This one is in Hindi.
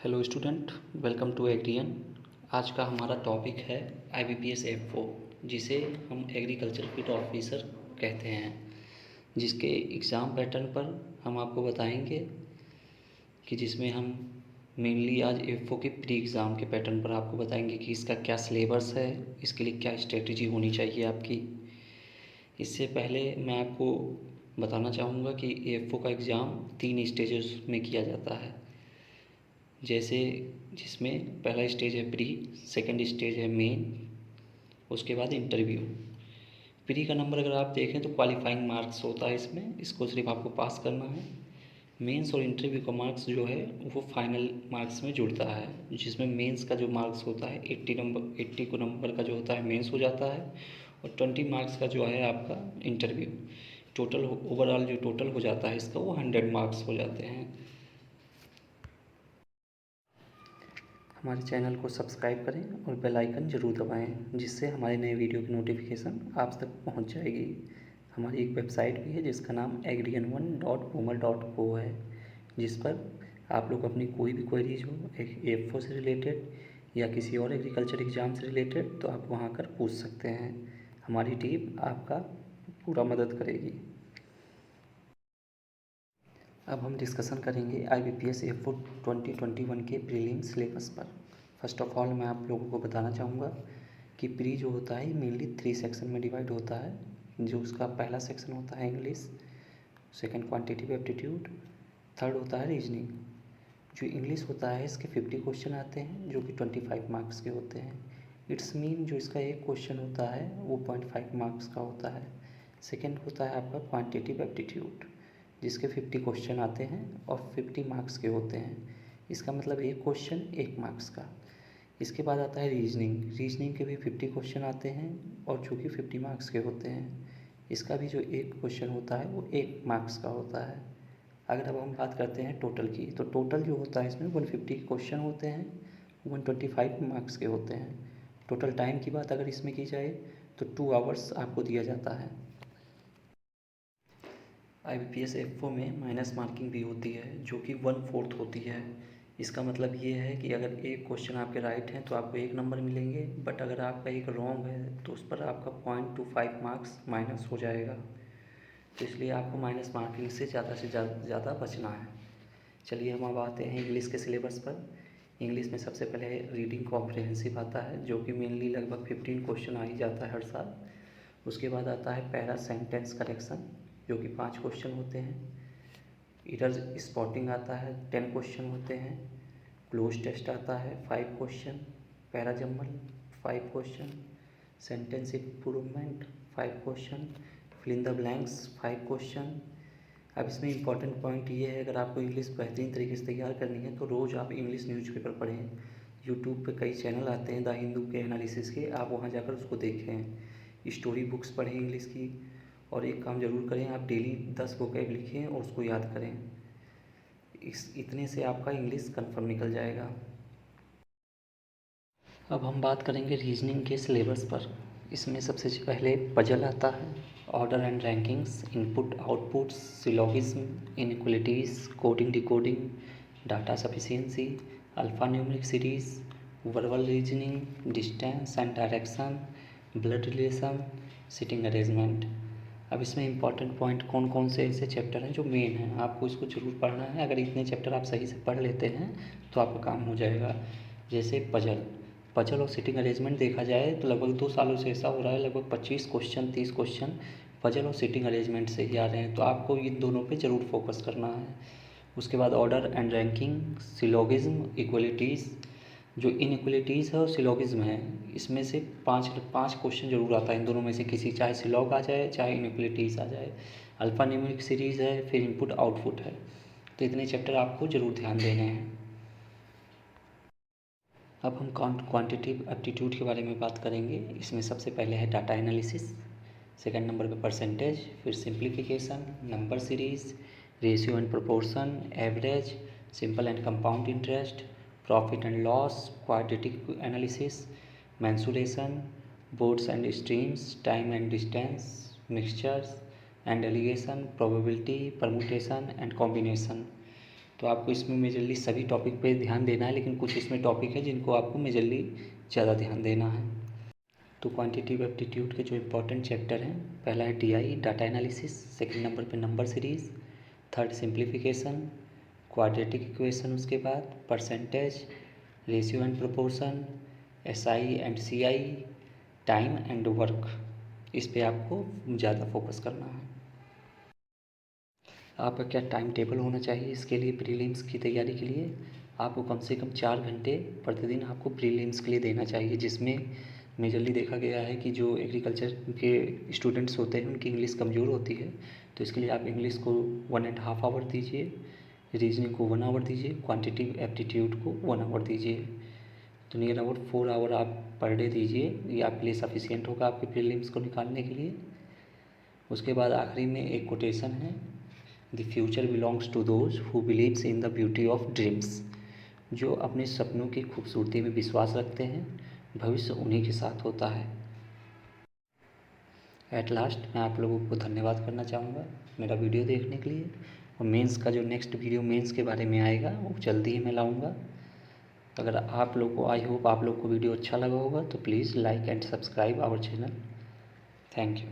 हेलो स्टूडेंट, वेलकम टू एग्रियन। आज का हमारा टॉपिक है IBPS F4, जिसे हम एग्रीकल्चर फील्ड ऑफिसर कहते हैं, जिसके एग्ज़ाम पैटर्न पर हम आपको बताएंगे कि जिसमें हम मेनली आज F4 के प्री एग्ज़ाम के पैटर्न पर आपको बताएंगे कि इसका क्या सिलेबस है, इसके लिए क्या स्ट्रेटजी होनी चाहिए आपकी। इससे पहले मैं आपको बताना चाहूँगा कि F4 का एग्ज़ाम 3 स्टेजेस में किया जाता है। जैसे जिसमें पहला स्टेज है प्री, सेकंड स्टेज है मेन, उसके बाद इंटरव्यू। प्री का नंबर अगर आप देखें तो क्वालिफाइंग मार्क्स होता है, इसमें इसको सिर्फ आपको पास करना है। मेंस और इंटरव्यू का मार्क्स जो है वो फाइनल मार्क्स में जुड़ता है, जिसमें मेंस का जो मार्क्स होता है 80 को नंबर का जो होता है मेंस हो जाता है, और 20 मार्क्स का जो है आपका इंटरव्यू। टोटल ओवरऑल जो टोटल हो जाता है इसका वो 100 मार्क्स हो जाते हैं। हमारे चैनल को सब्सक्राइब करें और बेल आइकन ज़रूर दबाएं, जिससे हमारे नए वीडियो की नोटिफिकेशन आप तक पहुंच जाएगी। हमारी एक वेबसाइट भी है जिसका नाम agrian1.boomer.co है, जिस पर आप लोग अपनी कोई भी क्वेरीज हो F4 से रिलेटेड या किसी और एग्रीकल्चर एग्ज़ाम से रिलेटेड तो आप वहां कर पूछ सकते हैं। हमारी टीम आपका पूरा मदद करेगी। अब हम डिस्कशन करेंगे IBPS F4 2021 के प्रीलिम सिलेबस पर। फर्स्ट ऑफ ऑल मैं आप लोगों को बताना चाहूँगा कि प्री जो होता है मेनली 3 सेक्शन में डिवाइड होता है। जो उसका पहला सेक्शन होता है English, second quantitative aptitude, third होता है रीजनिंग। जो इंग्लिश होता है इसके 50 क्वेश्चन आते हैं जो कि 25 मार्क्स के होते हैं। इट्स मीन जो इसका एक क्वेश्चन होता है वो 0.5 मार्क्स का होता है। सेकेंड होता है आपका क्वांटिटेटिव एप्टीट्यूड, जिसके 50 क्वेश्चन आते हैं और 50 मार्क्स के होते हैं। इसका मतलब एक क्वेश्चन 1 मार्क्स का। इसके बाद आता है रीजनिंग। रीजनिंग के भी 50 क्वेश्चन आते हैं और जो कि 50 मार्क्स के होते हैं। इसका भी जो एक क्वेश्चन होता है वो 1 मार्क्स का होता है। अगर अब हम बात करते हैं टोटल की, तो टोटल जो होता है इसमें 150 क्वेश्चन होते हैं, 125 मार्क्स के होते हैं। टोटल टाइम की बात अगर इसमें की जाए तो 2 आवर्स आपको दिया जाता है। IBPS F4 में माइनस मार्किंग भी होती है जो कि 1/4 होती है। इसका मतलब ये है कि अगर एक क्वेश्चन आपके राइट हैं तो आपको 1 नंबर मिलेंगे, बट अगर आपका एक रॉन्ग है तो उस पर आपका 0.25 मार्क्स माइनस हो जाएगा। तो इसलिए आपको माइनस मार्किंग से ज़्यादा बचना है। चलिए हम अब आते हैं इंग्लिश के सिलेबस पर। इंग्लिश में सबसे पहले रीडिंग कॉम्प्रिहेंसिव आता है, जो कि मेनली लगभग 15 क्वेश्चन आ ही जाता है हर साल। उसके बाद आता है पैरा सेंटेंस करेक्शन, जो कि 5 क्वेश्चन होते हैं। इरर स्पॉटिंग आता है, 10 क्वेश्चन होते हैं। क्लोज टेस्ट आता है, 5 question. Parajumble 5 question. Sentence improvement 5 question. Fill in the blanks 5 question. अब इसमें इंपॉर्टेंट पॉइंट ये है, अगर आपको इंग्लिश बेहतरीन तरीके से तैयार करनी है तो रोज़ आप इंग्लिश न्यूज़पेपर पढ़ें। यूट्यूब पे कई चैनल आते हैं द हिंदू के एनालिसिस के, आप वहाँ जाकर उसको देखें। स्टोरी बुक्स पढ़ें इंग्लिश की, और एक काम ज़रूर करें, आप डेली 10 वोकैब लिखें और उसको याद करें। इतने से आपका इंग्लिश कंफर्म निकल जाएगा। अब हम बात करेंगे रीजनिंग के सिलेबस पर। इसमें सबसे पहले पजल आता है, order and rankings, input outputs, syllogism, inequalities, coding decoding, data sufficiency, alphanumeric series, verbal reasoning, distance and direction, blood relation, sitting arrangement. अब इसमें इंपॉर्टेंट पॉइंट कौन कौन से ऐसे चैप्टर हैं जो मेन हैं, आपको इसको ज़रूर पढ़ना है। अगर इतने चैप्टर आप सही से पढ़ लेते हैं तो आपका काम हो जाएगा। जैसे पजल और सिटिंग अरेंजमेंट देखा जाए तो लगभग 2 सालों से ऐसा हो रहा है, लगभग 25 क्वेश्चन 30 क्वेश्चन पजल और सिटिंग अरेंजमेंट से ही आ रहे हैं, तो आपको इन दोनों पे ज़रूर फोकस करना है। उसके बाद ऑर्डर एंड रैंकिंग, सिलोगिज्म, इक्वलिटीज़। जो इनइक्वलिटीज़ है और सिलोगिज्म है, इसमें से पाँच पाँच क्वेश्चन जरूर आता है इन दोनों में से किसी, चाहे सिलॉग आ जाए चाहे इनइक्वलिटीज़ आ जाए। अल्फ़ा न्यूमेरिक सीरीज़ है, फिर इनपुट आउटपुट है। तो इतने चैप्टर आपको ज़रूर ध्यान देने हैं। अब हम क्वांटिटेटिव एप्टीट्यूड के बारे में बात करेंगे। इसमें सबसे पहले है डाटा एनालिसिस, सेकंड नंबर पे परसेंटेज, फिर simplification, number series, ratio and proportion, average, simple and compound interest, profit and loss, quadratic analysis, mensuration, boards and streams, time and distance, mixtures and allegation, probability, permutation and combination. तो आपको इसमें मेजरली सभी टॉपिक पे ध्यान देना है, लेकिन कुछ इसमें टॉपिक है जिनको आपको मेजरली ज़्यादा ध्यान देना है। तो क्वांटिटेटिव एप्टीट्यूड के जो इम्पोर्टेंट चैप्टर हैं, पहला है DI data analysis, second number पे number series, third simplification, quadratic equation, उसके बाद percentage, ratio and proportion, SI and CI, time and work. इस पे आपको ज़्यादा फोकस करना है। आपका क्या टाइम टेबल होना चाहिए इसके लिए? प्रीलिम्स की तैयारी के लिए आपको कम से कम 4 घंटे प्रतिदिन आपको प्रीलिम्स के लिए देना चाहिए, जिसमें मेजरली देखा गया है कि जो एग्रीकल्चर के स्टूडेंट्स होते हैं उनकी इंग्लिश कमज़ोर होती है, तो इसके लिए आप इंग्लिश को 1.5 आवर दीजिए, रीजनिंग को 1 आवर दीजिए, क्वांटिटेटिव एप्टीट्यूड को 1 आवर दीजिए। तो नियर अबाउट 4 आवर आप पर डे दीजिए, ये आपके लिए सफिशियंट होगा आपके प्रीलिम्स को निकालने के लिए। उसके बाद आखिरी में एक कोटेशन है, the future belongs to those who believes in the beauty of dreams. जो अपने सपनों की खूबसूरती में विश्वास रखते हैं, भविष्य उन्हीं के साथ होता है। एट लास्ट मैं आप लोगों को धन्यवाद करना चाहूँगा मेरा वीडियो देखने के लिए। और मेंस का जो नेक्स्ट वीडियो मेंस के बारे में आएगा वो जल्दी ही मैं लाऊँगा। अगर आप लोग को, आई होप आप लोग को वीडियो अच्छा लगा होगा, तो please like and subscribe our channel. Thank you.